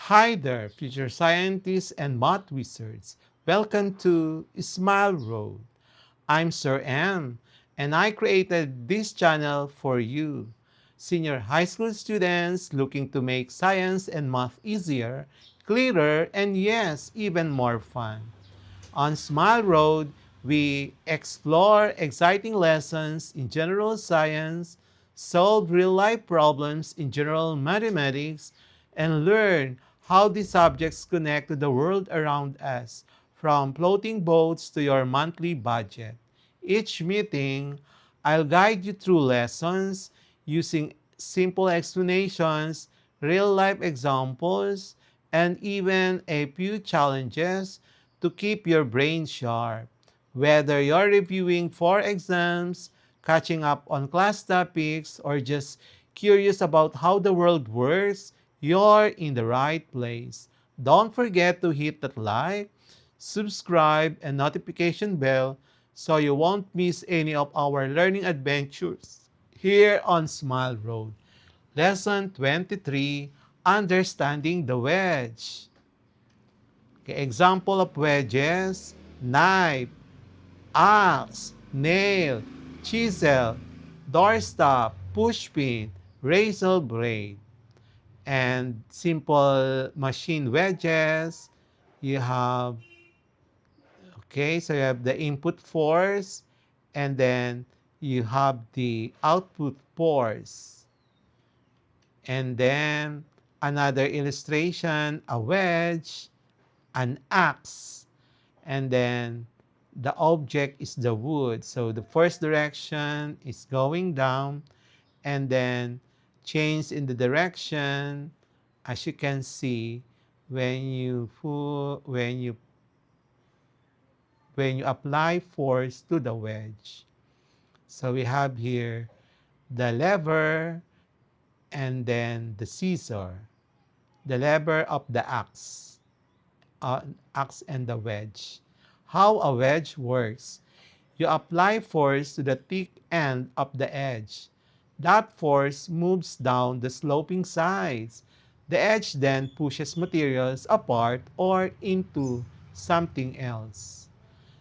Hi there, future scientists and math wizards. Welcome to Smile Road. I'm Sir M, and I created this channel for you, senior high school students looking to make science and math easier, clearer, and yes, even more fun. On Smile Road, we explore exciting lessons in general science, solve real life problems in general mathematics, and learn how these subjects connect to the world around us, from floating boats to your monthly budget. Each meeting, I'll guide you through lessons using simple explanations, real life examples, and even a few challenges to keep your brain sharp. Whether you're reviewing for exams, catching up on class topics, or just curious about how the world works, you're in the right place. Don't forget to hit that like, subscribe, and notification bell so you won't miss any of our learning adventures here on Smile Road. Lesson 23, Understanding the Wedge. Okay, example of wedges: knife, axe, nail, chisel, doorstop, pushpin, razor blade. And simple machine wedges, you have, okay, so you have the input force, and then you have the output force. And then another illustration, a wedge, an axe, and then the object is the wood. So the first direction is going down, and then change in the direction, as you can see, when you apply force to the wedge. So we have here the lever and then the scissor, the lever of the axe and the wedge. How a wedge works: you apply force to the thick end of the edge. That force moves down the sloping sides. The edge then pushes materials apart or into something else.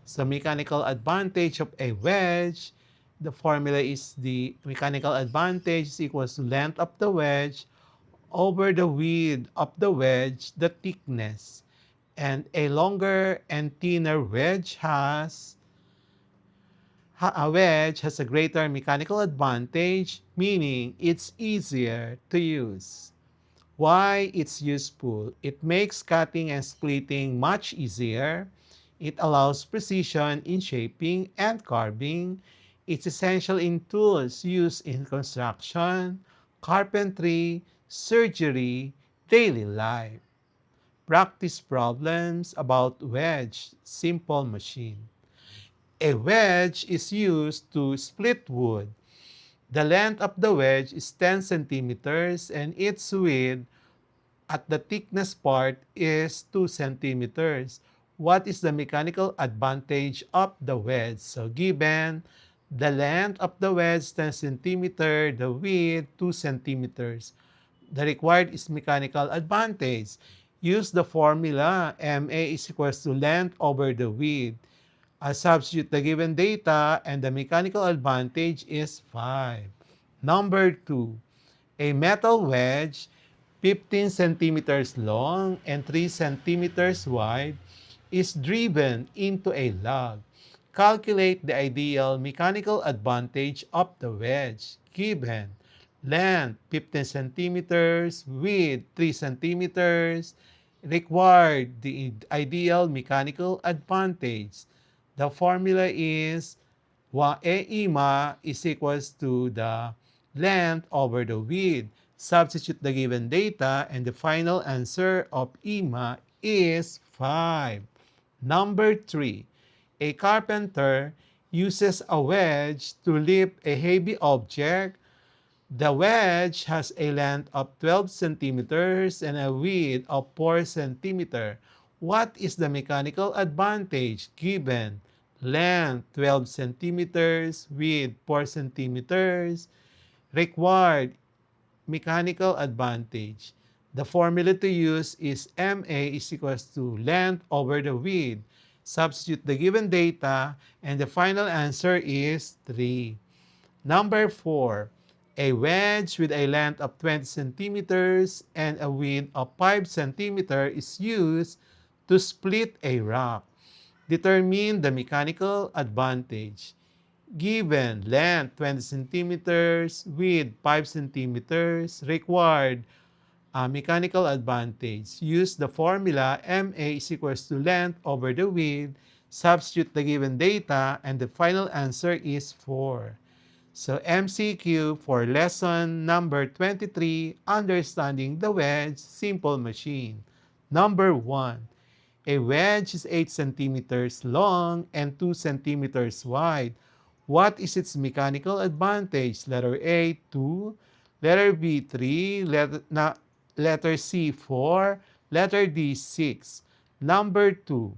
So mechanical advantage of a wedge, the formula is the mechanical advantage is equals to length of the wedge over the width of the wedge, the thickness. And a longer and thinner wedge has a greater mechanical advantage, meaning it's easier to use. Why it's useful? It makes cutting and splitting much easier. It allows precision in shaping and carving. It's essential in tools used in construction, carpentry, surgery, daily life. Practice problems about wedge, simple machine. A wedge is used to split wood. The length of the wedge is 10 centimeters and its width at the thickness part is 2 centimeters. What is the mechanical advantage of the wedge? So given the length of the wedge 10 centimeters, the width 2 centimeters. The required is mechanical advantage. Use the formula MA is equals to length over the width. Substitute the given data and the mechanical advantage is 5. Number 2, a metal wedge 15 centimeters long and 3 centimeters wide is driven into a log. Calculate the ideal mechanical advantage of the wedge given length 15 centimeters, width 3 centimeters, required the ideal mechanical advantage. The formula is EMA is equals to the length over the width. Substitute the given data and the final answer of EMA is 5. Number 3, a carpenter uses a wedge to lift a heavy object. The wedge has a length of 12 centimeters and a width of 4 centimeters. What is the mechanical advantage given length 12 centimeters, width 4 centimeters, required mechanical advantage? The formula to use is MA is equals to length over the width. Substitute the given data, and the final answer is 3. Number 4, a wedge with a length of 20 centimeters and a width of 5 centimeters is used to split a rock. Determine the mechanical advantage. Given length 20 centimeters, width 5 centimeters, required mechanical advantage. Use the formula MA is equals to length over the width, substitute the given data, and the final answer is 4. So MCQ for lesson number 23, Understanding the Wedge, Simple Machine. Number 1. A wedge is 8 centimeters long and 2 centimeters wide. What is its mechanical advantage? Letter A, 2. Letter B, 3. Letter C, 4. Letter D, 6. Number 2.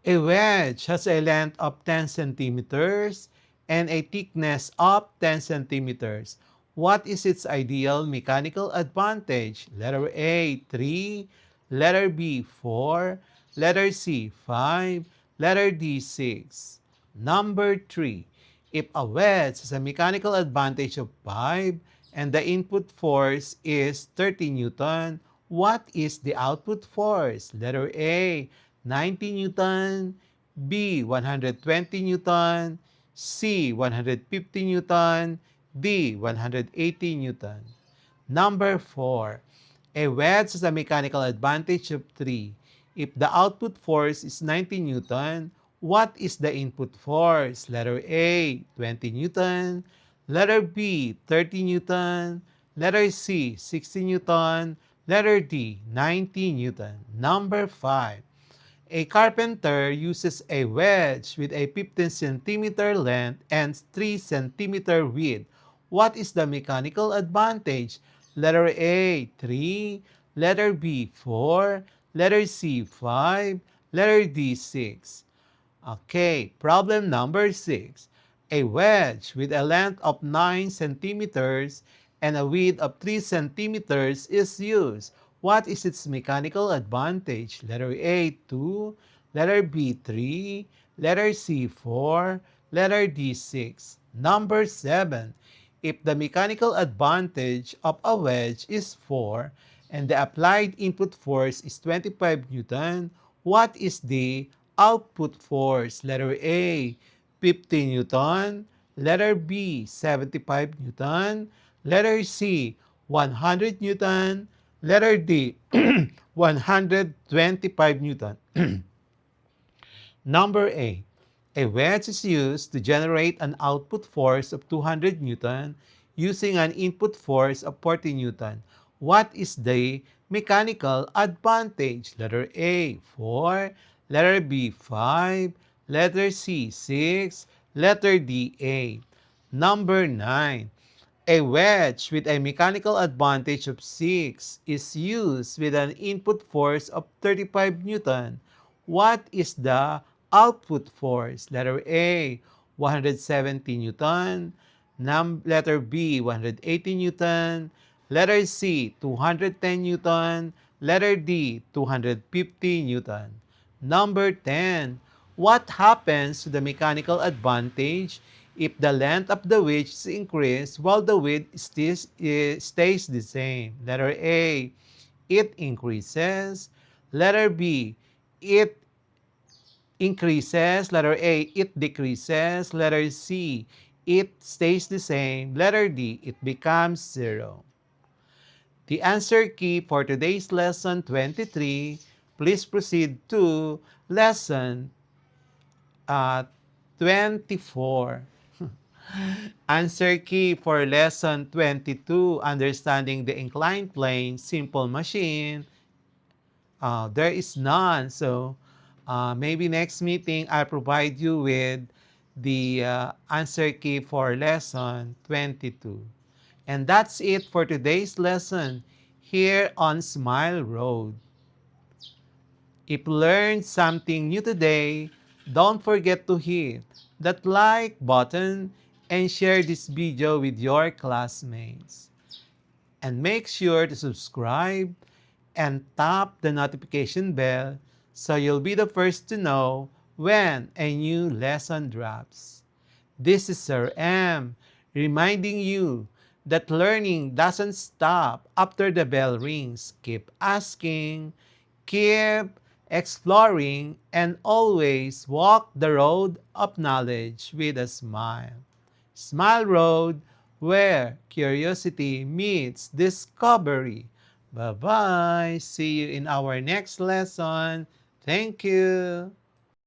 A wedge has a length of 10 centimeters and a thickness of 10 centimeters. What is its ideal mechanical advantage? Letter A, 3. Letter B, 4. Letter C, 5. Letter D, 6. Number 3. If a wedge has a mechanical advantage of 5 and the input force is 30 Newton, what is the output force? Letter A, 90 Newton, B, 120 Newton, C, 150 Newton, D, 180 Newton. Number 4. A wedge has a mechanical advantage of 3. If the output force is 90 Newton, what is the input force? Letter A, 20 Newton. Letter B, 30 Newton. Letter C, 60 Newton. Letter D, 90 Newton. Number 5. A carpenter uses a wedge with a 15 centimeter length and 3 centimeter width. What is the mechanical advantage? Letter A, 3. Letter B, 4. Letter C, 5. Letter D, 6. Okay, problem number 6. A wedge with a length of 9 centimeters and a width of 3 centimeters is used. What is its mechanical advantage? Letter A, 2. Letter B, 3. Letter C, 4. Letter D, 6. Number 7. If the mechanical advantage of a wedge is 4 and the applied input force is 25 Newton, what is the output force? Letter A, 50 Newton. Letter B, 75 Newton. Letter C, 100 Newton. Letter D, 125 Newton. Number A. A wedge is used to generate an output force of 200 Newton using an input force of 40 Newton. What is the mechanical advantage? Letter A, 4. Letter B, 5. Letter C, 6. Letter D, 8. Number 9. A wedge with a mechanical advantage of 6 is used with an input force of 35 Newton. What is the output force? Letter A, 170 Newton. Letter B, 180 Newton. Letter C, 210 Newton. Letter D, 250 Newton. Number 10. What happens to the mechanical advantage if the length of the wedge is increased while the width stays the same? Letter A, it increases. Letter B, it increases. Letter A, it decreases. Letter C, it stays the same. Letter D, it becomes 0. The answer key for today's lesson 23. Please proceed to lesson 24. Answer key for lesson 22, Understanding the Inclined Plane, Simple Machine. There is none. So maybe next meeting I'll provide you with the answer key for lesson 22. And that's it for today's lesson here on Smile Road. If you learned something new today, don't forget to hit that like button and share this video with your classmates. And make sure to subscribe and tap the notification bell so you'll be the first to know when a new lesson drops. This is Sir M reminding you that learning doesn't stop after the bell rings. Keep asking, keep exploring, and always walk the road of knowledge with a smile. Smile Road, where curiosity meets discovery. Bye-bye. See you in our next lesson. Thank you.